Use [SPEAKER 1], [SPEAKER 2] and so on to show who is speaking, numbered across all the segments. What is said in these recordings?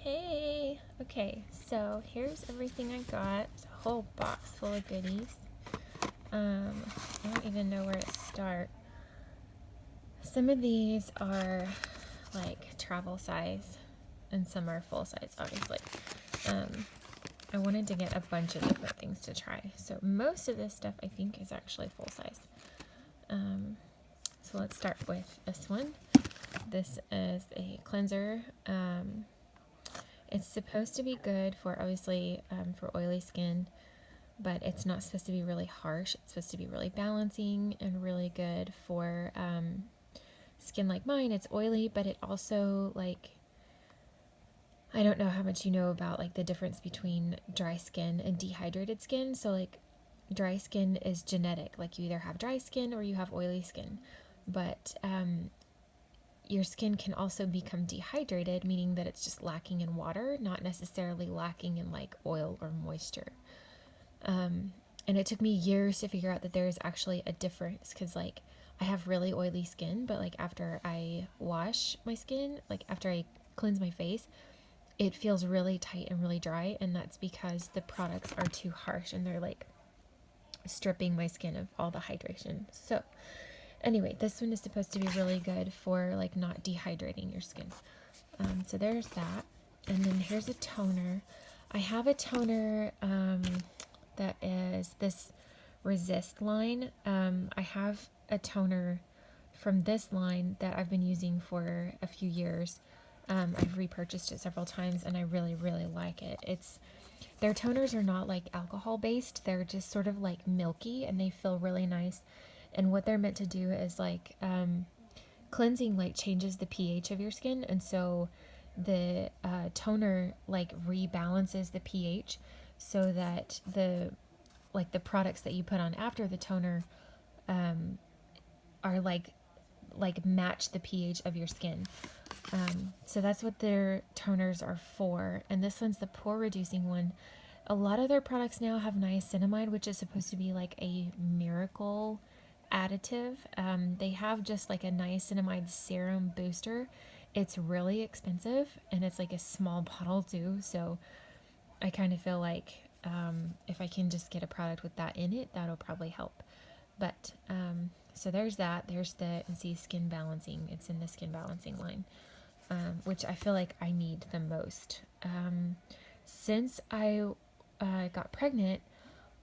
[SPEAKER 1] Hey, okay, so here's everything I got. It's a whole box full of goodies. I don't even know where to start. Some of these are like travel size, and some are full size, obviously. I wanted to get a bunch of different things to try. So most of this stuff I think is actually full size. So let's start with this one. This is a cleanser. It's supposed to be good for, obviously, for oily skin, but it's not supposed to be really harsh. It's supposed to be really balancing and really good for skin like mine. It's oily, but it also, like, I don't know how much you know about, like, the difference between dry skin and dehydrated skin. So, like, dry skin is genetic. Like, you either have dry skin or you have oily skin. But your skin can also become dehydrated, meaning that it's just lacking in water, not necessarily lacking in like oil or moisture. And it took me years to figure out that there is actually a difference, because like I have really oily skin, but like after I wash my skin, like after I cleanse my face, it feels really tight and really dry, and that's because the products are too harsh and they're like stripping my skin of all the hydration. So anyway, this one is supposed to be really good for like not dehydrating your skin. So there's that. And then here's a toner. I have a toner that is this Resist line. I have a toner from this line that I've been using for a few years. I've repurchased it several times and I really, really like it. Their toners are not like alcohol based. They're just sort of like milky and they feel really nice. And what they're meant to do is like cleansing like changes the pH of your skin, and so the toner like rebalances the pH so that the products that you put on after the toner are like match the pH of your skin. So that's what their toners are for. And this one's the pore reducing one. A lot of their products now have niacinamide, which is supposed to be like a miracle additive. They have just like a niacinamide serum booster. It's really expensive and it's like a small bottle too. So I kind of feel like if I can just get a product with that in it, that'll probably help. But so there's that. There's the skin balancing. It's in the skin balancing line, which I feel like I need the most. Since I got pregnant,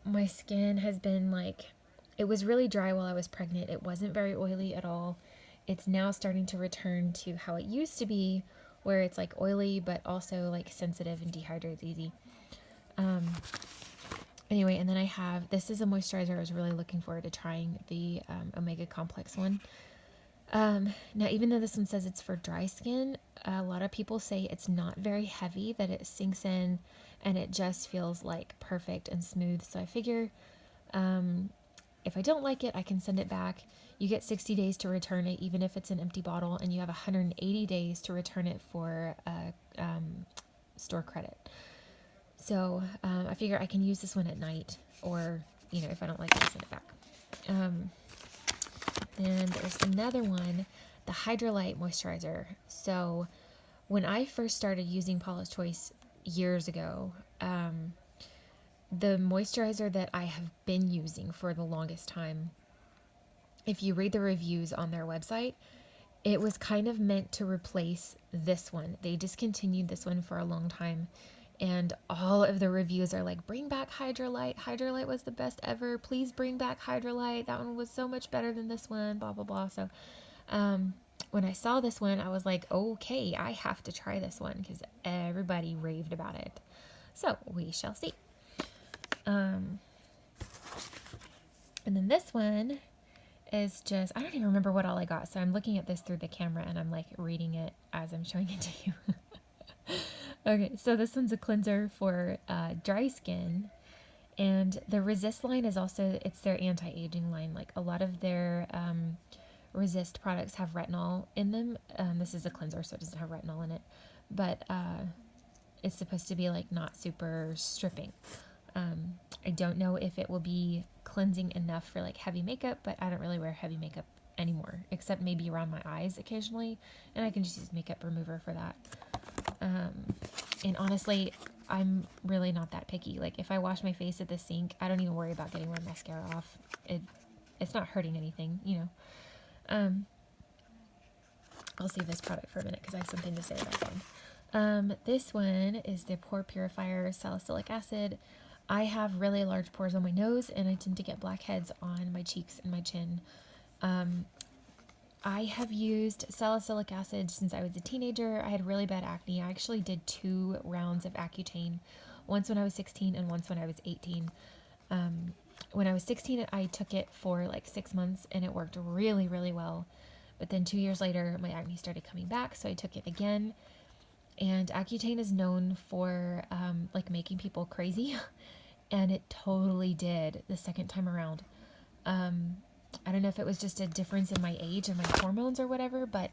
[SPEAKER 1] my skin has been like, it was really dry while I was pregnant. It wasn't very oily at all. It's now starting to return to how it used to be, where it's like oily, but also like sensitive and dehydrates easy. Anyway, and then I have, this is a moisturizer I was really looking forward to trying, the Omega Complex one. Now, even though this one says it's for dry skin, a lot of people say it's not very heavy, that it sinks in and it just feels like perfect and smooth. So I figure if I don't like it, I can send it back. You get 60 days to return it, even if it's an empty bottle, and you have 180 days to return it for store credit. So I figure I can use this one at night, or, if I don't like it, I'll send it back. Then there's another one, the Hydrolite moisturizer. So when I first started using Paula's Choice years ago, the moisturizer that I have been using for the longest time, if you read the reviews on their website, it was kind of meant to replace this one. They discontinued this one for a long time, and all of the reviews are like, bring back Hydrolite. Hydrolite was the best ever. Please bring back Hydrolite. That one was so much better than this one, blah, blah, blah. So when I saw this one, I was like, okay, I have to try this one because everybody raved about it. So we shall see. And then this one is just, I don't even remember what all I got. So I'm looking at this through the camera and I'm like reading it as I'm showing it to you. Okay, so this one's a cleanser for dry skin. And the Resist line is also, it's their anti-aging line. Like a lot of their Resist products have retinol in them. This is a cleanser, so it doesn't have retinol in it. But it's supposed to be like not super stripping. I don't know if it will be cleansing enough for like heavy makeup, but I don't really wear heavy makeup anymore, except maybe around my eyes occasionally, and I can just use makeup remover for that. And honestly, I'm really not that picky. Like if I wash my face at the sink, I don't even worry about getting my mascara off. It's not hurting anything, you know. I'll save this product for a minute because I have something to say about that. This one is the Pore Purifier Salicylic Acid. I have really large pores on my nose, and I tend to get blackheads on my cheeks and my chin. I have used salicylic acid since I was a teenager. I had really bad acne. I actually did 2 rounds of Accutane, once when I was 16 and once when I was 18. When I was 16, I took it for like 6 months and it worked really, really well. But then 2 years later, my acne started coming back, so I took it again. And Accutane is known for like making people crazy, and it totally did the second time around. I don't know if it was just a difference in my age and my hormones or whatever, but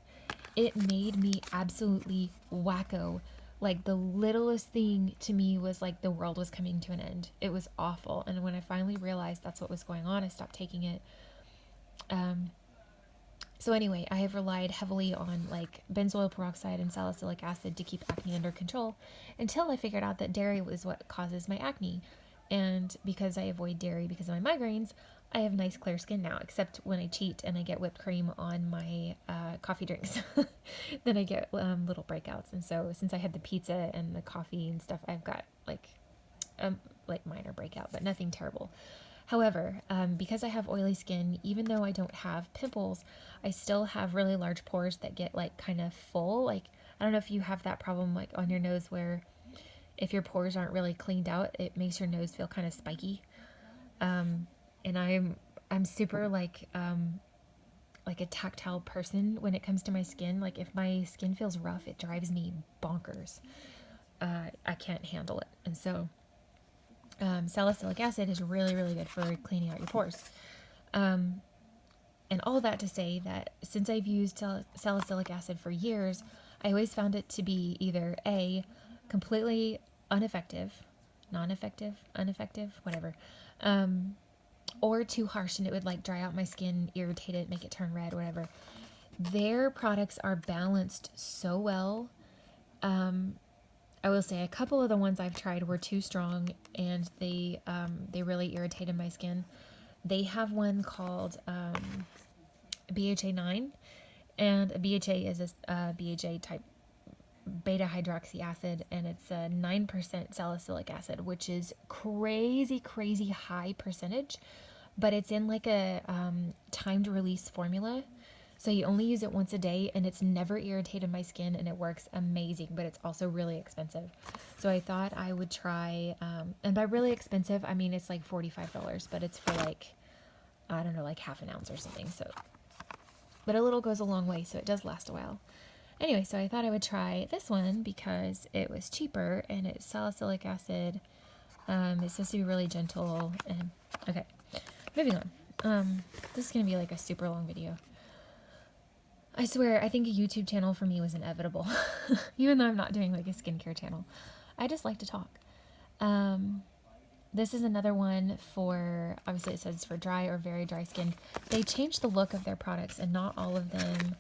[SPEAKER 1] it made me absolutely wacko. Like the littlest thing to me was like the world was coming to an end. It was awful. And when I finally realized that's what was going on, I stopped taking it. So anyway, I have relied heavily on like benzoyl peroxide and salicylic acid to keep acne under control until I figured out that dairy was what causes my acne. And because I avoid dairy because of my migraines, I have nice clear skin now, except when I cheat and I get whipped cream on my coffee drinks. Then I get little breakouts. And so since I had the pizza and the coffee and stuff, I've got like minor breakout, but nothing terrible. However, because I have oily skin, even though I don't have pimples, I still have really large pores that get like kind of full. Like, I don't know if you have that problem like on your nose where if your pores aren't really cleaned out, it makes your nose feel kind of spiky. And I'm super like a tactile person when it comes to my skin. Like if my skin feels rough, it drives me bonkers. I can't handle it. And so salicylic acid is really, really good for cleaning out your pores. And all that to say that since I've used salicylic acid for years, I always found it to be either A, completely ineffective, whatever, or too harsh and it would like dry out my skin, irritate it, make it turn red, whatever. Their products are balanced so well. I will say a couple of the ones I've tried were too strong and they really irritated my skin. They have one called BHA 9, and a BHA is a BHA type beta hydroxy acid, and it's a 9% salicylic acid, which is crazy high percentage, but it's in like a timed release formula. So you only use it once a day, and it's never irritated my skin, and it works amazing, but it's also really expensive. So I thought I would try, and by really expensive, I mean it's like $45, but it's for like, I don't know, like half an ounce or something. So, but a little goes a long way, so it does last a while. Anyway, so I thought I would try this one because it was cheaper, and it's salicylic acid. It's supposed to be really gentle, and okay, moving on. This is going to be like a super long video. I swear, I think a YouTube channel for me was inevitable, even though I'm not doing like a skincare channel. I just like to talk. This is another one for, obviously it says for dry or very dry skin. They changed the look of their products, and not all of them.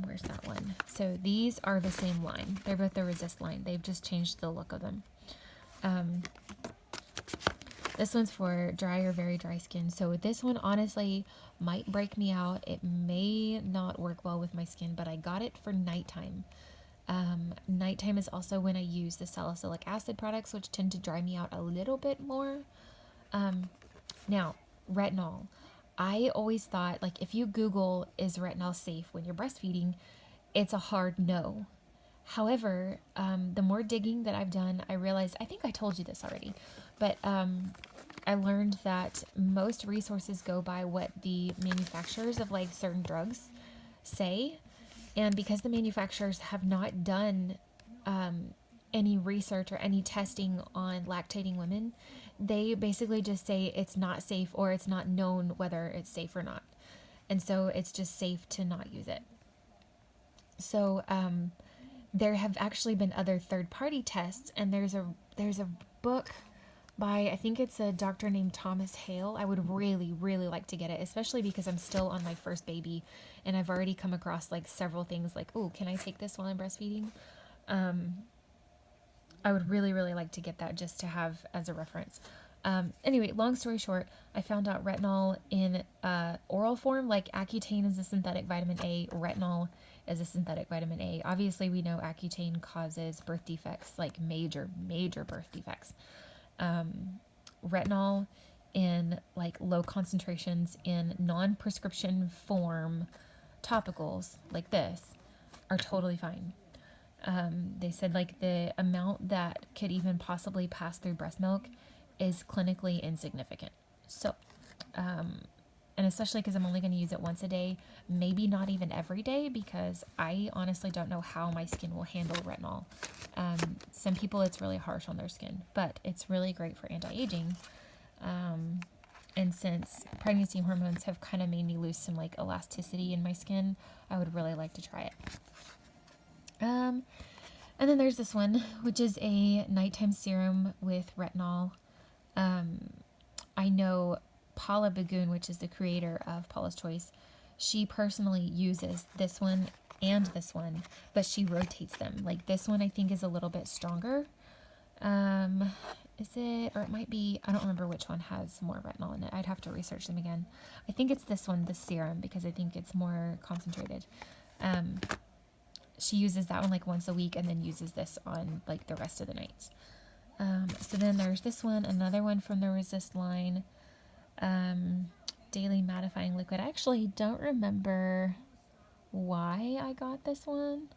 [SPEAKER 1] Where's that one? So these are the same line. They're both the Resist line. They've just changed the look of them. This one's for dry or very dry skin. So this one honestly might break me out. It may not work well with my skin, but I got it for nighttime. Nighttime is also when I use the salicylic acid products, which tend to dry me out a little bit more. Now, retinol. I always thought, like, if you Google, is retinol safe when you're breastfeeding, it's a hard no. However, the more digging that I've done, I realized, I think I told you this already, but I learned that most resources go by what the manufacturers of like certain drugs say. And because the manufacturers have not done any research or any testing on lactating women, they basically just say it's not safe, or it's not known whether it's safe or not. And so it's just safe to not use it. So there have actually been other third-party tests, and there's a book by, I think it's a doctor named Thomas Hale. I would really, really like to get it, especially because I'm still on my first baby, and I've already come across like several things like, oh, can I take this while I'm breastfeeding? I would really, really like to get that just to have as a reference. Anyway, long story short, I found out retinol in oral form, like Accutane is a synthetic vitamin A, retinol is a synthetic vitamin A. Obviously, we know Accutane causes birth defects, like major, major birth defects. Retinol in like low concentrations in non-prescription form topicals like this are totally fine. They said like the amount that could even possibly pass through breast milk is clinically insignificant. So, and especially because I'm only going to use it once a day, maybe not even every day, because I honestly don't know how my skin will handle retinol. Some people, it's really harsh on their skin, but it's really great for anti-aging. And since pregnancy hormones have kind of made me lose some like elasticity in my skin, I would really like to try it. And then there's this one, which is a nighttime serum with retinol. I know Paula Bagoon, which is the creator of Paula's Choice, she personally uses this one and this one, but she rotates them. Like this one I think is a little bit stronger. Is it, or it might be, I don't remember which one has more retinol in it. I'd have to research them again. I think it's this one, the serum, because I think it's more concentrated. She uses that one like once a week and then uses this on like the rest of the nights. So then there's this one, another one from the Resist line, Daily Mattifying Liquid. I actually don't remember why I got this one.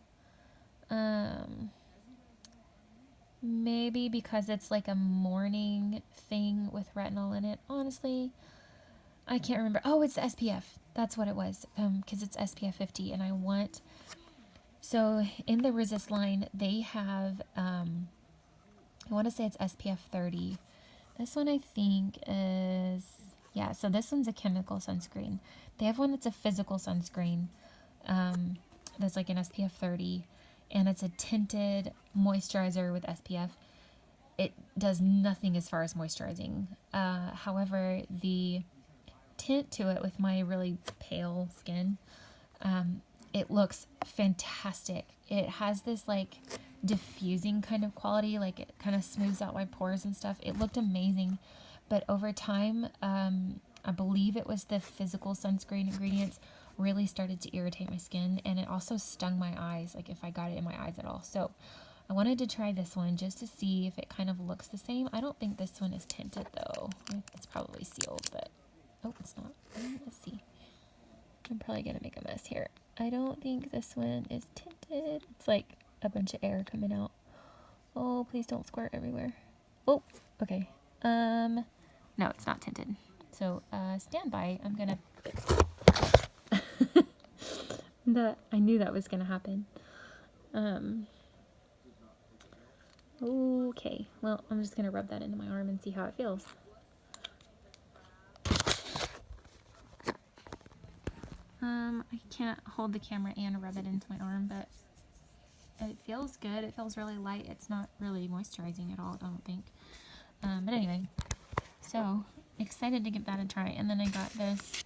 [SPEAKER 1] Maybe because it's like a morning thing with retinol in it. Honestly, I can't remember. Oh, it's the SPF. That's what it was. Because it's SPF 50 and I want... So in the Resist line, they have... I want to say it's SPF 30. This one I think is, yeah, so this one's a chemical sunscreen. They have one that's a physical sunscreen that's like an SPF 30, and it's a tinted moisturizer with SPF. It does nothing as far as moisturizing. However, the tint to it with my really pale skin, it looks fantastic. It has this like diffusing kind of quality, like it kind of smooths out my pores and stuff. It looked amazing, but over time, I believe it was the physical sunscreen ingredients really started to irritate my skin, and it also stung my eyes, like if I got it in my eyes at all. So I wanted to try this one just to see if it kind of looks the same. I don't think this one is tinted though. It's probably sealed, but oh, it's not. Let's see. I'm probably gonna make a mess here. I don't think this one is tinted. It's like a bunch of air coming out. Oh, please don't squirt everywhere. Oh, okay. No, it's not tinted. So, stand by. I'm gonna... I knew that was gonna happen. Okay. Well, I'm just gonna rub that into my arm and see how it feels. I can't hold the camera and rub it into my arm, but it feels good. It feels really light. It's not really moisturizing at all, I don't think. But anyway, so excited to give that a try. And then I got this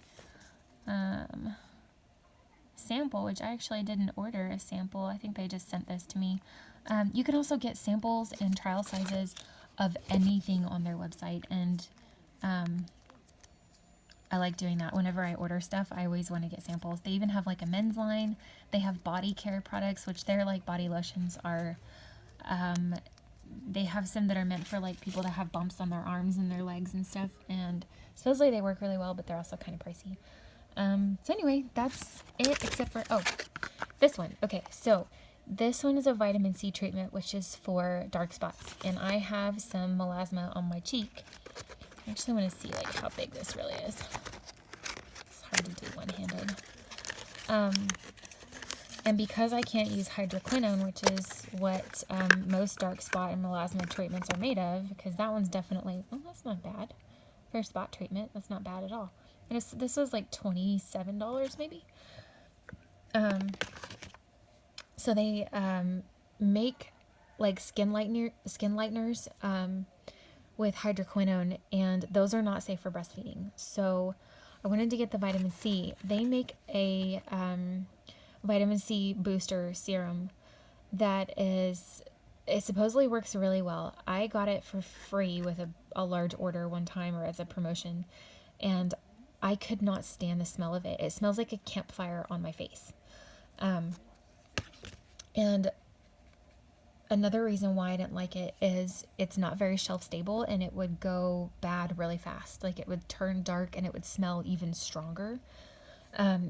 [SPEAKER 1] sample, which I actually didn't order a sample. I think they just sent this to me. You can also get samples and trial sizes of anything on their website, and I like doing that. Whenever I order stuff, I always want to get samples. They even have like a men's line. They have body care products, which they're like body lotions are. They have some that are meant for like people that have bumps on their arms and their legs and stuff. And supposedly they work really well, but they're also kind of pricey. So anyway, that's it except for, oh, this one. Okay, so this one is a vitamin C treatment, which is for dark spots. And I have some melasma on my cheek. I actually want to see like how big this really is. It's hard to do one-handed. And because I can't use hydroquinone, which is what most dark spot and melasma treatments are made of, because that one's definitely, oh, that's not bad. For a spot treatment, that's not bad at all. And this was like $27 maybe. So they make like skin lighteners with hydroquinone, and those are not safe for breastfeeding. So I wanted to get the vitamin C. They make a vitamin C booster serum that is it supposedly works really well. I got it for free with a large order one time, or as a promotion, and I could not stand the smell of it. It smells like a campfire on my face. And another reason why I didn't like it is it's not very shelf stable, and it would go bad really fast. Like, it would turn dark and it would smell even stronger.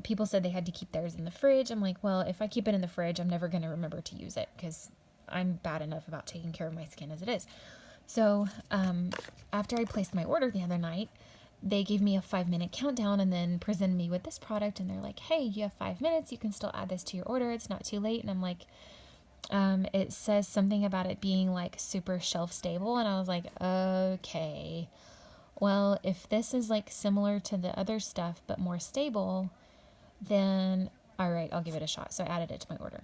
[SPEAKER 1] People said they had to keep theirs in the fridge. I'm like, well, if I keep it in the fridge, I'm never going to remember to use it because I'm bad enough about taking care of my skin as it is. So after I placed my order the other night, they gave me a 5-minute countdown and then presented me with this product. And they're like, hey, you have 5 minutes. You can still add this to your order. It's not too late. And I'm like, it says something about it being like super shelf stable. And I was like, okay, well, if this is like similar to the other stuff but more stable, then all right, I'll give it a shot. So I added it to my order.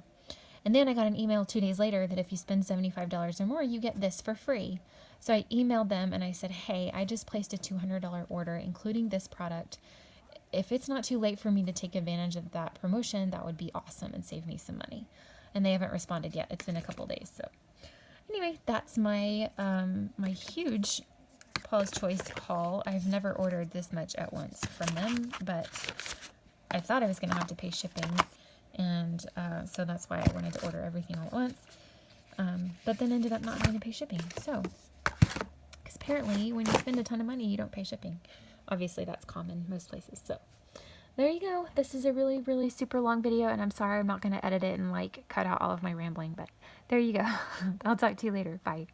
[SPEAKER 1] And then I got an email 2 days later that if you spend $75 or more, you get this for free. So I emailed them and I said, hey, I just placed a $200 order, including this product. If it's not too late for me to take advantage of that promotion, that would be awesome and save me some money. And they haven't responded yet. It's been a couple days. So anyway, that's my my huge Paula's Choice haul. I've never ordered this much at once from them, but I thought I was going to have to pay shipping. And so that's why I wanted to order everything all at once. But then ended up not having to pay shipping. So, because apparently when you spend a ton of money, you don't pay shipping. Obviously, that's common most places. So, there you go. This is a really, really super long video. And I'm sorry I'm not going to edit it and like cut out all of my rambling. But there you go. I'll talk to you later. Bye.